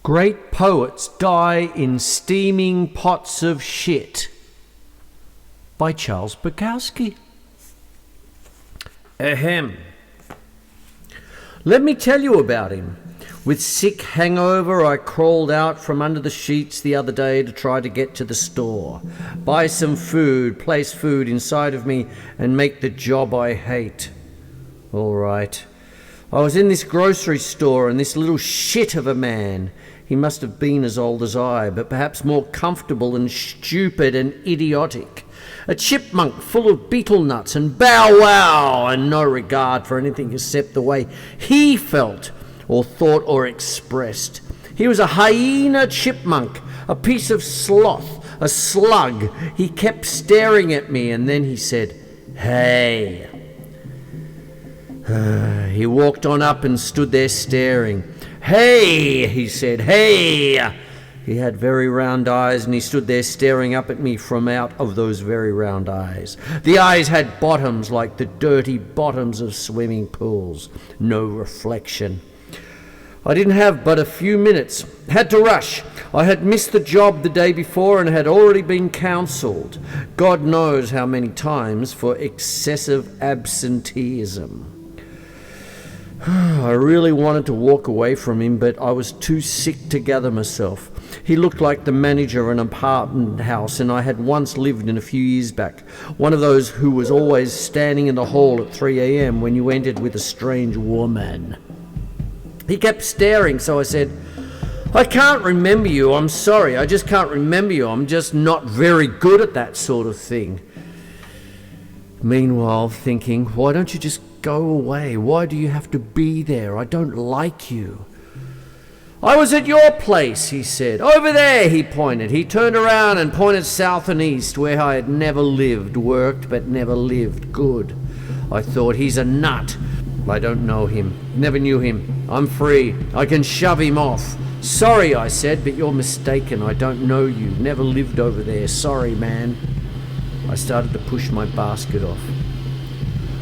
Great poets die in steaming pots of shit, by Charles Bukowski. Ahem. Let me tell you about him. With sick hangover, I crawled out from under the sheets the other day to try to get to the store, buy some food, place food inside of me, and make the job I hate. All right. I was in this grocery store, and this little shit of a man, he must have been as old as I, but perhaps more comfortable and stupid and idiotic. A chipmunk full of beetle nuts and bow wow, and no regard for anything except the way he felt or thought or expressed. He was a hyena chipmunk, a piece of sloth, a slug. He kept staring at me, and then he said, "Hey." He walked on up and stood there staring. "Hey," he said, "hey." He had very round eyes, and he stood there staring up at me from out of those very round eyes. The eyes had bottoms like the dirty bottoms of swimming pools. No reflection. I didn't have but a few minutes. Had to rush. I had missed the job the day before and had already been counselled, God knows how many times, for excessive absenteeism. I really wanted to walk away from him, but I was too sick to gather myself. He looked like the manager of an apartment house, and I had once lived in a few years back. One of those who was always standing in the hall at 3 a.m. when you entered with a strange woman. He kept staring, so I said, "I can't remember you. I'm sorry. I just can't remember you. I'm just not very good at that sort of thing." Meanwhile, thinking, why don't you just go away? Why do you have to be there? I don't like you. "I was at your place," he said. "Over there," he pointed. He turned around and pointed south and east, where I had never lived, worked, but never lived. Good. I thought, he's a nut. I don't know him. Never knew him. I'm free. I can shove him off. "Sorry," I said, "but you're mistaken. I don't know you. Never lived over there. Sorry, man." I started to push my basket off.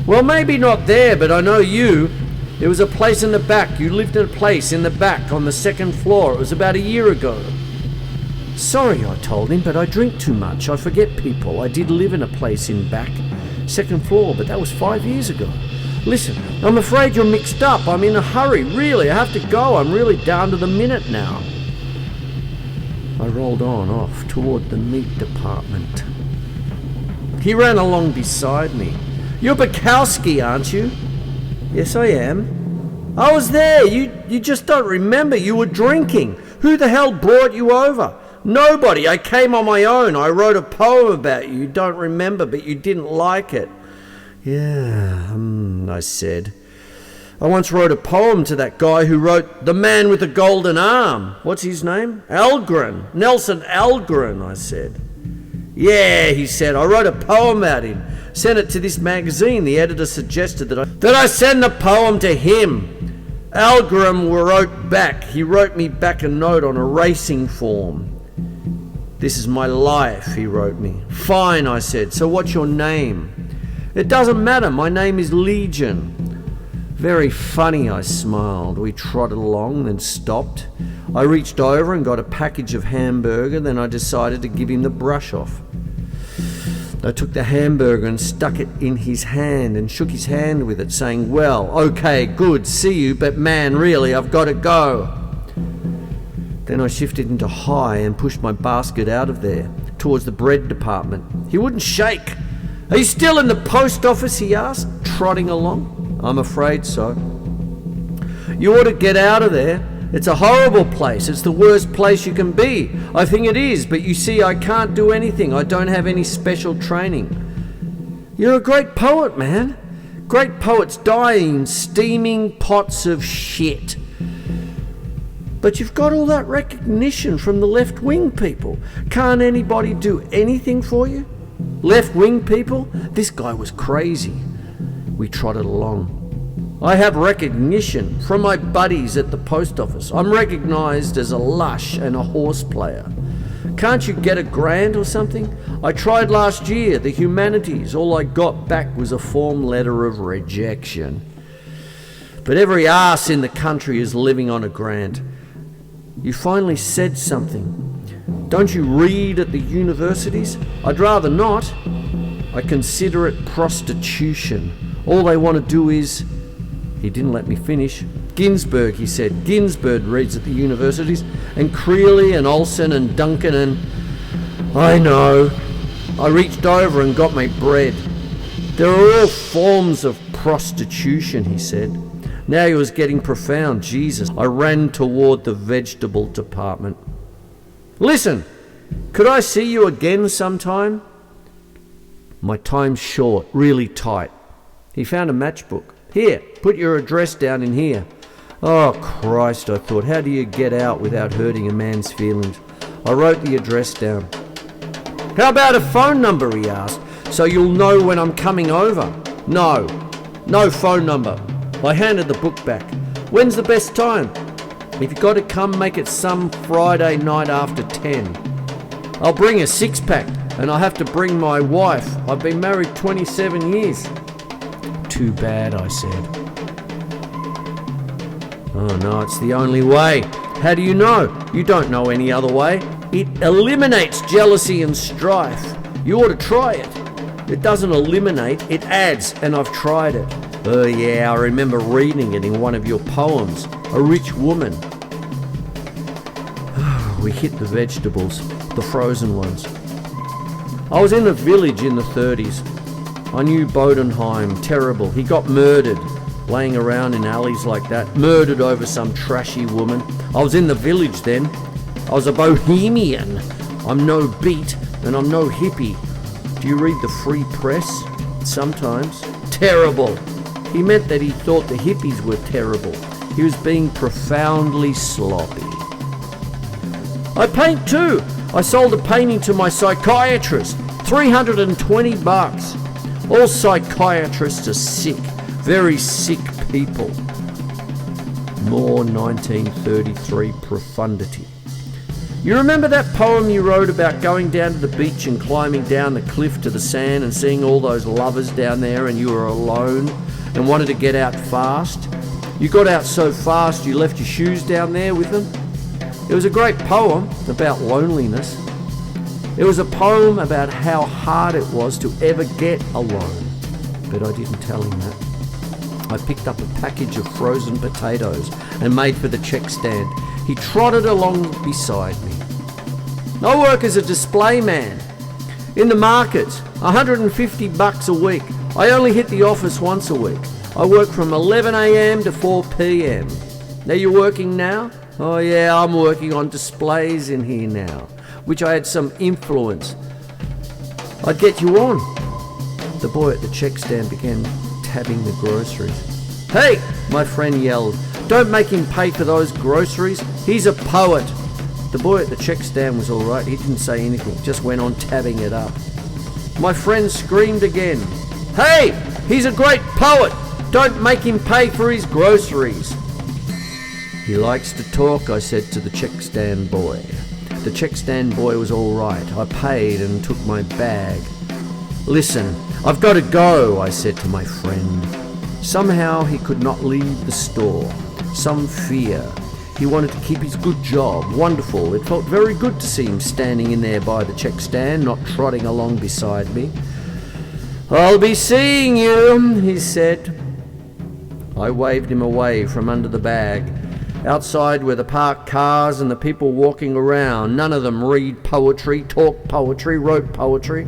"Well, maybe not there, but I know you. There was a place in the back. You lived in a place in the back on the second floor. It was about a year ago." "Sorry," I told him, "but I drink too much. I forget people. I did live in a place in back, second floor, but that was 5 years ago. Listen, I'm afraid you're mixed up. I'm in a hurry, really. I have to go. I'm really down to the minute now." I rolled on off toward the meat department. He ran along beside me. "You're Bukowski, aren't you?" "Yes, I am." "I was there. You just don't remember. You were drinking. Who the hell brought you over?" "Nobody. I came on my own. I wrote a poem about you. You don't remember, but you didn't like it." "Yeah, I said. "I once wrote a poem to that guy who wrote The Man with the Golden Arm. What's his name?" "Algren. Nelson Algren," I said. "Yeah," he said, "I wrote a poem about him. Sent it to this magazine. The editor suggested that I send the poem to him. Algren wrote back. He wrote me back a note on a racing form. 'This is my life,' he wrote me. 'Fine,' I said. 'So what's your name?' 'It doesn't matter. My name is Legion.' 'Very funny,' I smiled. We trotted along, then stopped. I reached over and got a package of hamburger, then I decided to give him the brush off. I took the hamburger and stuck it in his hand and shook his hand with it, saying, 'Well, okay, good, see you, but man, really, I've got to go.' Then I shifted into high and pushed my basket out of there, towards the bread department. He wouldn't shake. 'Are you still in the post office?' he asked, trotting along. 'I'm afraid so.' 'You ought to get out of there. It's a horrible place. It's the worst place you can be.' 'I think it is, but you see, I can't do anything. I don't have any special training.' 'You're a great poet, man. Great poets die in steaming pots of shit. But you've got all that recognition from the left-wing people. Can't anybody do anything for you?' 'Left-wing people?' This guy was crazy. We trotted along. 'I have recognition from my buddies at the post office. I'm recognized as a lush and a horse player. Can't you get a grant or something? I tried last year, the humanities. All I got back was a form letter of rejection. But every arse in the country is living on a grant. You finally said something. Don't you read at the universities? I'd rather not. I consider it prostitution. All they want to do is... He didn't let me finish. Ginsberg, he said. Ginsberg reads at the universities, and Creeley and Olsen and Duncan and... I know. I reached over and got my bread. There are all forms of prostitution, he said. Now he was getting profound. Jesus. I ran toward the vegetable department. Listen, could I see you again sometime? My time's short, really tight. He found a matchbook. Here, put your address down in here. Oh, Christ, I thought, how do you get out without hurting a man's feelings? I wrote the address down. How about a phone number, he asked, so you'll know when I'm coming over? No phone number. I handed the book back. When's the best time? If you've got to come, make it some Friday night after 10. I'll bring a six-pack, and I'll have to bring my wife. I've been married 27 years. Too bad, I said. Oh no, it's the only way. How do you know? You don't know any other way. It eliminates jealousy and strife. You ought to try it. It doesn't eliminate, it adds, and I've tried it. Oh yeah, I remember reading it in one of your poems, A Rich Woman. We hit the vegetables, the frozen ones. I was in a village in the 30s. I knew Bodenheim, terrible. He got murdered, laying around in alleys like that, murdered over some trashy woman. I was in the village then. I was a bohemian. I'm no beat, and I'm no hippie. Do you read the Free Press? Sometimes. Terrible. He meant that he thought the hippies were terrible. He was being profoundly sloppy. I paint too. I sold a painting to my psychiatrist. $320. All psychiatrists are sick. Very sick people. More 1933 profundity. You remember that poem you wrote about going down to the beach and climbing down the cliff to the sand and seeing all those lovers down there, and you were alone and wanted to get out fast? You got out so fast you left your shoes down there with them? It was a great poem about loneliness. It was a poem about how hard it was to ever get alone. But I didn't tell him that. I picked up a package of frozen potatoes and made for the check stand. He trotted along beside me. I work as a display man in the market, $150 a week. I only hit the office once a week. I work from 11 a.m. to 4 p.m. Are you working now? Oh yeah, I'm working on displays in here now, which I had some influence. I'd get you on. The boy at the check stand began tabbing the groceries. Hey, my friend yelled, don't make him pay for those groceries. He's a poet. The boy at the check stand was all right. He didn't say anything, just went on tabbing it up. My friend screamed again. Hey, he's a great poet. Don't make him pay for his groceries. He likes to talk, I said to the check stand boy. The check stand boy was all right. I paid and took my bag. Listen, I've got to go, I said to my friend. Somehow he could not leave the store. Some fear. He wanted to keep his good job. Wonderful. It felt very good to see him standing in there by the check stand, not trotting along beside me. I'll be seeing you, he said. I waved him away from under the bag. Outside were the parked cars and the people walking around. None of them read poetry, talk poetry, wrote poetry.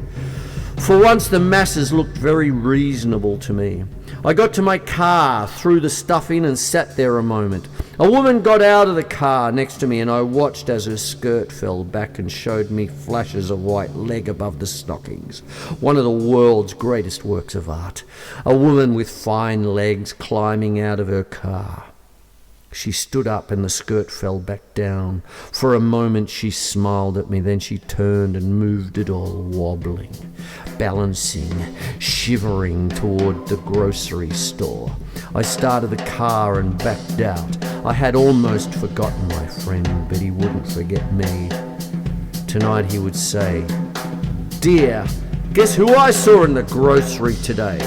For once the masses looked very reasonable to me. I got to my car, threw the stuff in and sat there a moment. A woman got out of the car next to me and I watched as her skirt fell back and showed me flashes of white leg above the stockings. One of the world's greatest works of art. A woman with fine legs climbing out of her car. She stood up and the skirt fell back down. For a moment she smiled at me, then she turned and moved it all, wobbling, balancing, shivering toward the grocery store. I started the car and backed out. I had almost forgotten my friend, but he wouldn't forget me. Tonight he would say, "Dear, guess who I saw in the grocery today?"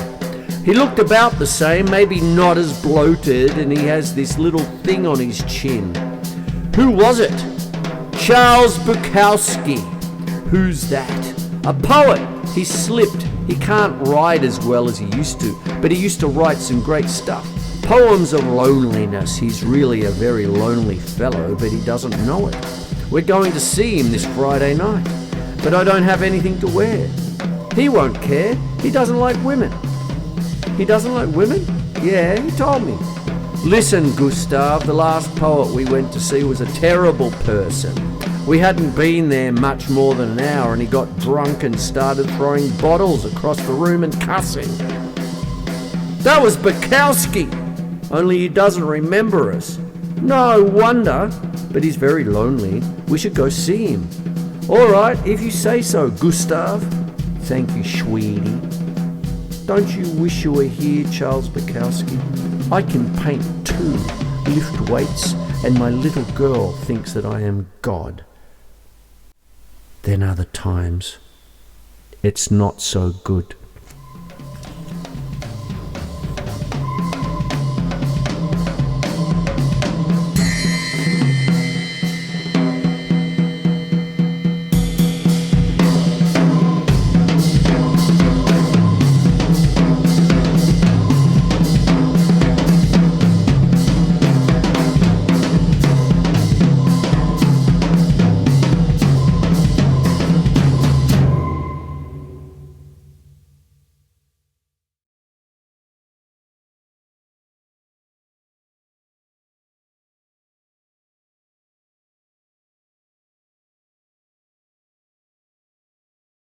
He looked about the same, maybe not as bloated, and he has this little thing on his chin. Who was it? Charles Bukowski. Who's that? A poet. He slipped. He can't write as well as he used to, but he used to write some great stuff. Poems of loneliness. He's really a very lonely fellow, but he doesn't know it. We're going to see him this Friday night, but I don't have anything to wear. He won't care. He doesn't like women. He doesn't like women? Yeah, he told me. Listen, Gustav, the last poet we went to see was a terrible person. We hadn't been there much more than an hour and he got drunk and started throwing bottles across the room and cussing. That was Bukowski, only he doesn't remember us. No wonder, but he's very lonely. We should go see him. All right, if you say so, Gustav. Thank you, sweetie. Don't you wish you were here, Charles Bukowski? I can paint too, lift weights, and my little girl thinks that I am God. Then other times, it's not so good.